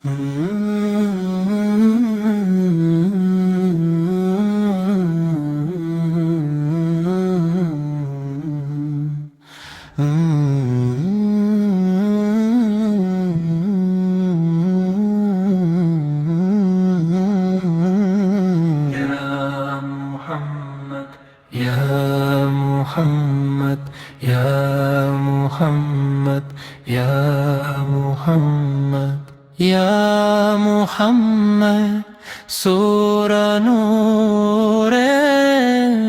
يا محمد يا محمد يا محمد يا محمد سورہ نور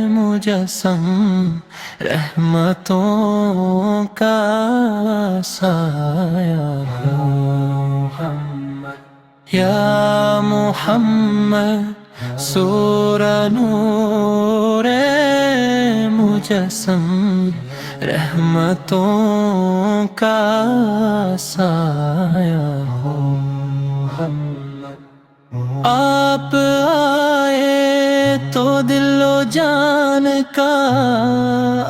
مجسم رحمتوں کا سایہ محمد یا محمد سورہ نور مجسم رحمتوں کا سایہ محمد آپ آئے تو دل و جان کا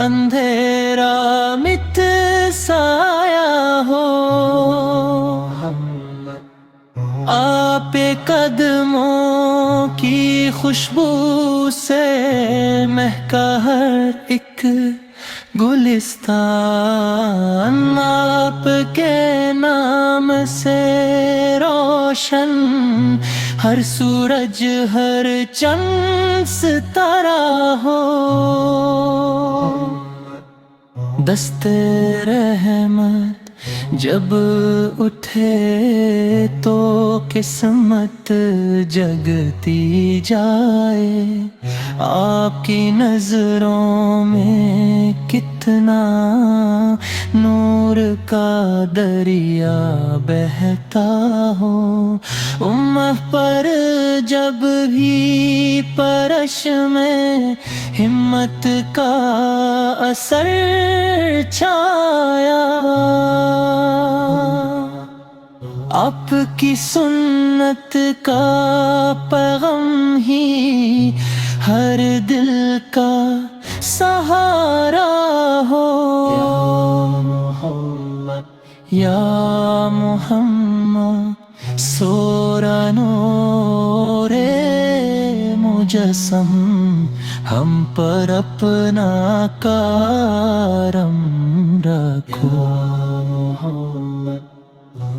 اندھیرا مٹ سایہ ہو آپ قدموں کی خوشبو سے مہکا ہر ایک گلستان آپ کے نام سے روشن ہر سورج ہر چند ستارہ ہو دست رحمت جب اٹھے تو قسمت جگتی جائے آپ کی نظروں میں کتنا نور کا دریا بہتا ہو امت پر جب بھی پرش میں ہمت کا اثر چھایا آپ کی سنت کا پیغام ہی ہر دل کا سہارا ہو یا محمد سورہ نور مجسم ہم پر اپنا کرم رکھو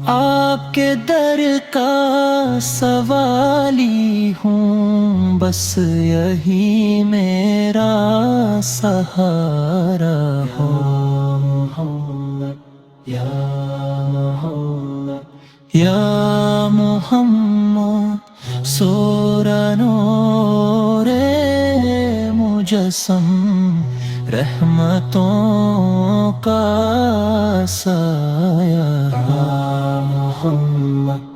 آپ کے در کا سوالی ہوں بس یہی میرا سہارا ہو یا محمد سورہ نور مجسم رحمتوں کا سایہ محمد